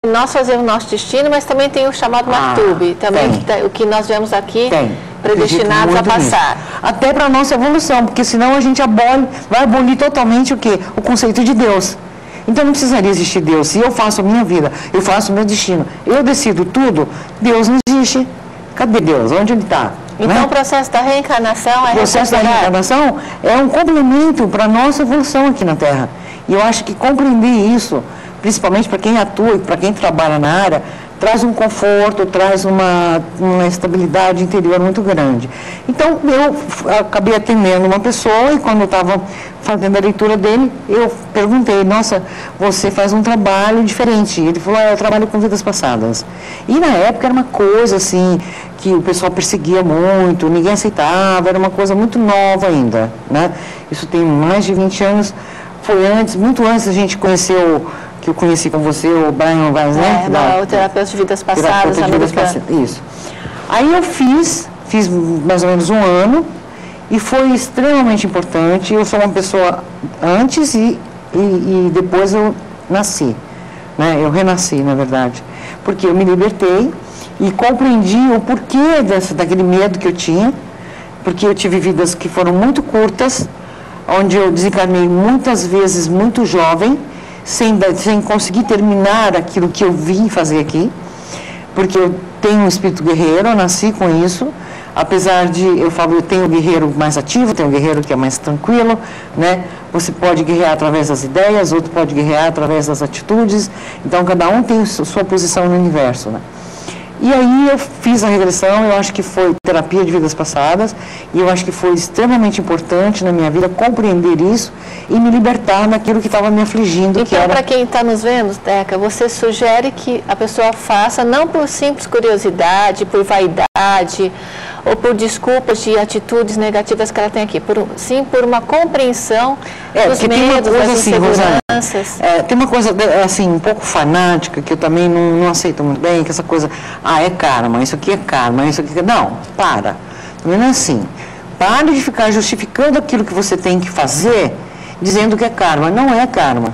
nós fazemos nosso destino, mas também tem o chamado Maktub, também o que nós vemos aqui, predestinados a passar. Nisso. Até para a nossa evolução, porque senão a gente vai abolir totalmente o quê? O conceito de Deus. Então não precisaria existir Deus. Se eu faço a minha vida, eu faço o meu destino, eu decido tudo, Deus não existe. Cadê Deus? Onde ele está? Então o processo da reencarnação é... O processo da reencarnação é um complemento para a nossa evolução aqui na Terra. E eu acho que compreender isso, principalmente para quem atua e para quem trabalha na área, traz um conforto, traz uma estabilidade interior muito grande. Então, eu acabei atendendo uma pessoa e quando eu estava fazendo a leitura dele, eu perguntei, nossa, você faz um trabalho diferente. Ele falou, eu trabalho com vidas passadas. E na época era uma coisa assim, que o pessoal perseguia muito, ninguém aceitava, era uma coisa muito nova ainda, né? Isso tem mais de 20 anos, foi antes, muito antes a gente conheceu, que eu conheci com você, o Brian Weiss, né? O terapeuta de vidas passadas, americano. Isso. Aí eu fiz mais ou menos um ano, e foi extremamente importante. Eu sou uma pessoa antes e depois eu nasci, né? Eu renasci, na verdade, porque eu me libertei e compreendi o porquê daquele medo que eu tinha, porque eu tive vidas que foram muito curtas, onde eu desencarnei muitas vezes muito jovem, sem conseguir terminar aquilo que eu vim fazer aqui, porque eu tenho um espírito guerreiro, eu nasci com isso, apesar de, eu tenho o guerreiro mais ativo, tenho o guerreiro que é mais tranquilo, né? Você pode guerrear através das ideias, outro pode guerrear através das atitudes, então cada um tem sua posição no universo, né? E aí eu fiz a regressão, eu acho que foi terapia de vidas passadas, e eu acho que foi extremamente importante na minha vida compreender isso e me libertar daquilo que estava me afligindo. Então, para quem está nos vendo, Teca, você sugere que a pessoa faça, não por simples curiosidade, por vaidade, ou por desculpas de atitudes negativas que ela tem aqui, sim por uma compreensão dos medos, das inseguranças. Tem uma coisa assim, um pouco fanática, que eu também não aceito muito bem, que essa coisa, é karma, isso aqui é karma, isso aqui é... Não, para. Também não é assim. Pare de ficar justificando aquilo que você tem que fazer, dizendo que é karma. Não é karma.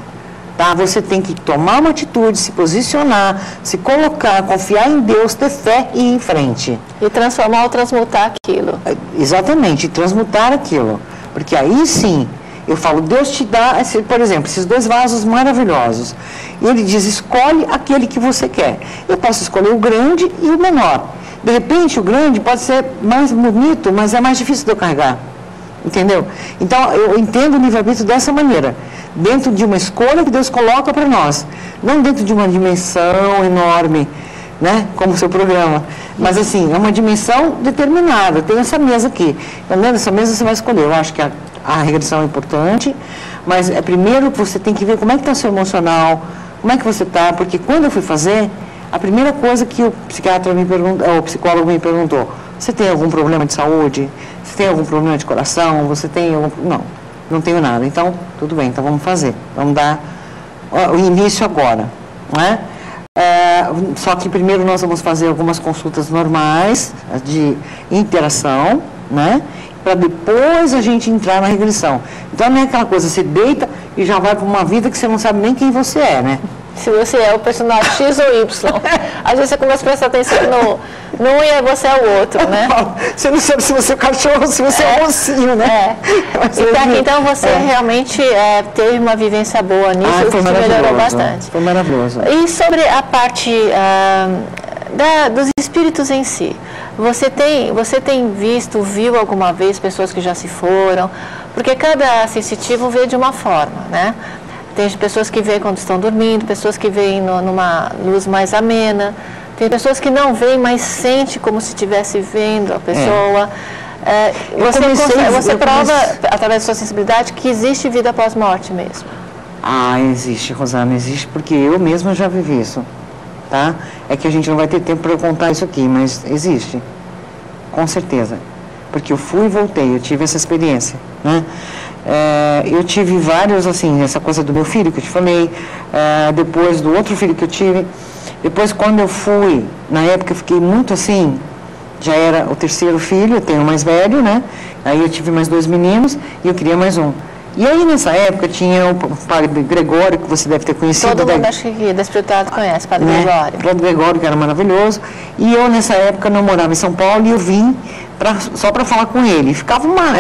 Tá? Você tem que tomar uma atitude, se posicionar, se colocar, confiar em Deus, ter fé e ir em frente. E transformar ou transmutar aquilo. Exatamente, transmutar aquilo. Porque aí sim, eu falo, Deus te dá, por exemplo, esses 2 vasos maravilhosos. E ele diz, escolhe aquele que você quer. Eu posso escolher o grande e o menor. De repente, o grande pode ser mais bonito, mas é mais difícil de eu carregar. Entendeu? Então, eu entendo o livre-arbítrio dessa maneira. Dentro de uma escolha que Deus coloca para nós. Não dentro de uma dimensão enorme, né? Como o seu programa. Mas, assim, é uma dimensão determinada. Tem essa mesa aqui. Então, nessa mesa você vai escolher. Eu acho que a regressão é importante, mas primeiro você tem que ver como é que está o seu emocional, como é que você está, porque quando eu fui fazer, a primeira coisa que o psiquiatra me perguntou, o psicólogo me perguntou, você tem algum problema de saúde? Você tem algum problema de coração? Você tem algum... Não tenho nada. Então, tudo bem, então vamos fazer. Vamos dar o início agora, não é? Só que primeiro nós vamos fazer algumas consultas normais de interação, né? Para depois a gente entrar na regressão. Então não é aquela coisa, você deita e já vai para uma vida que você não sabe nem quem você é, né? Se você é o personagem X ou Y. Às vezes você começa a prestar atenção no um e você é o outro, né? Você não sabe se você é o cachorro ou se você é o mocinho, né? Então você realmente teve uma vivência boa nisso, que te melhorou bastante. Foi maravilhoso. E sobre a parte dos espíritos em si, você tem viu alguma vez pessoas que já se foram? Porque cada sensitivo vê de uma forma, né? Tem pessoas que veem quando estão dormindo, pessoas que veem numa luz mais amena, tem pessoas que não veem, mas sente como se estivesse vendo a pessoa. Você prova, através da sua sensibilidade, que existe vida após morte mesmo? Existe, Rosana, existe, porque eu mesma já vivi isso, tá? É que a gente não vai ter tempo para eu contar isso aqui, mas existe, com certeza. Porque eu fui e voltei, eu tive essa experiência, né? Eu tive vários, assim, essa coisa do meu filho que eu te falei, depois do outro filho que eu tive, depois quando eu fui, na época eu fiquei muito assim, já era o 3º filho, eu tenho o mais velho, né? Aí eu tive mais 2 meninos e eu queria mais um. E aí, nessa época, tinha o padre Gregório, que você deve ter conhecido. Todo mundo, acho que da espiritualidade conhece, padre Gregório. Padre Gregório, que era maravilhoso. E eu, nessa época, não morava em São Paulo e eu vim só para falar com ele.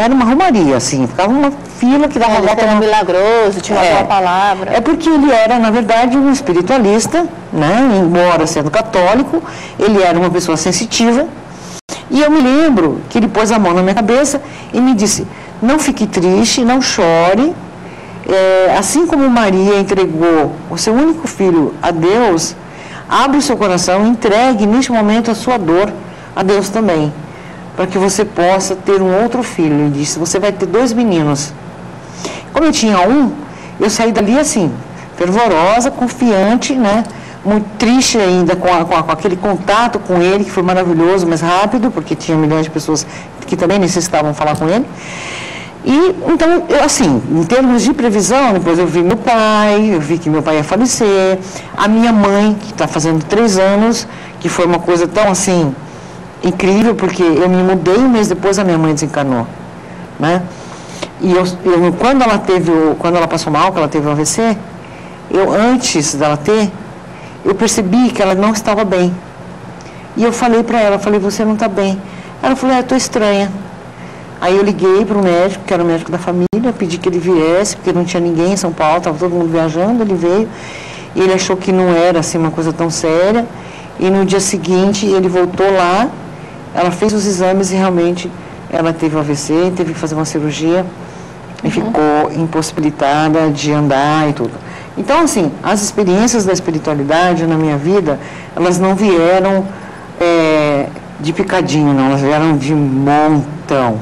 Era uma romaria, assim, ficava uma fila que dava volta. Ele era milagroso, tinha uma boa palavra. É porque ele era, na verdade, um espiritualista, né? Embora sendo católico, ele era uma pessoa sensitiva. E eu me lembro que ele pôs a mão na minha cabeça e me disse: não fique triste, não chore. Assim como Maria entregou o seu único filho a Deus, abre o seu coração e entregue neste momento a sua dor a Deus também, para que você possa ter um outro filho. Ele disse: você vai ter 2 meninos. Como eu tinha um, eu saí dali assim, fervorosa, confiante, né? Muito triste ainda com aquele contato com ele, que foi maravilhoso, mas rápido, porque tinha milhões de pessoas que também necessitavam falar com ele. E, então, assim, em termos de previsão, depois eu vi meu pai, eu vi que meu pai ia falecer, a minha mãe, que está fazendo 3 anos, que foi uma coisa tão, assim, incrível, porque eu me mudei, um mês depois a minha mãe desencarnou, né? E quando ela passou mal, que ela teve um AVC, antes dela ter, eu percebi que ela não estava bem. E eu falei para ela, você não está bem. Ela falou: estou estranha. Aí eu liguei para o médico, que era o médico da família, pedi que ele viesse, porque não tinha ninguém em São Paulo, estava todo mundo viajando, ele veio. E ele achou que não era assim uma coisa tão séria. E no dia seguinte ele voltou lá, ela fez os exames e realmente ela teve um AVC, teve que fazer uma cirurgia e ficou impossibilitada de andar e tudo. Então, assim, as experiências da espiritualidade na minha vida, elas não vieram de picadinho, não, elas vieram de montão.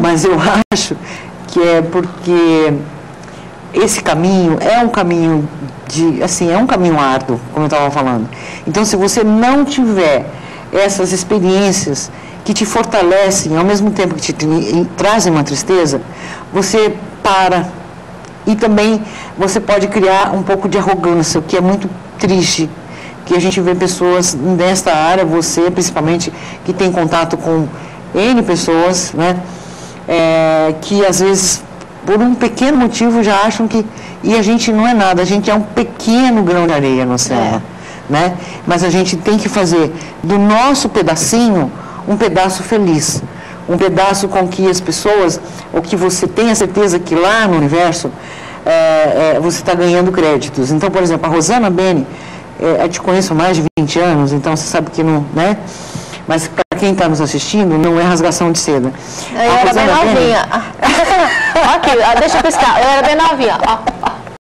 Mas eu acho que é porque esse caminho é um caminho é um caminho árduo, como eu estava falando. Então, se você não tiver essas experiências que te fortalecem, ao mesmo tempo que te trazem uma tristeza, você para. E também você pode criar um pouco de arrogância, o que é muito triste, que a gente vê pessoas nesta área, você principalmente, que tem contato com N pessoas, né, que às vezes, por um pequeno motivo, já acham que... E a gente não é nada, a gente é um pequeno grão de areia no oceano, né? Mas a gente tem que fazer do nosso pedacinho um pedaço feliz, um pedaço com que as pessoas, ou que você tenha certeza que lá no universo você está ganhando créditos. Então, por exemplo, a Rosana Beni, eu te conheço há mais de 20 anos, então você sabe que não, né? Mas para quem está nos assistindo, não é rasgação de seda. Eu era bem novinha. Aqui, deixa eu piscar, eu era bem novinha.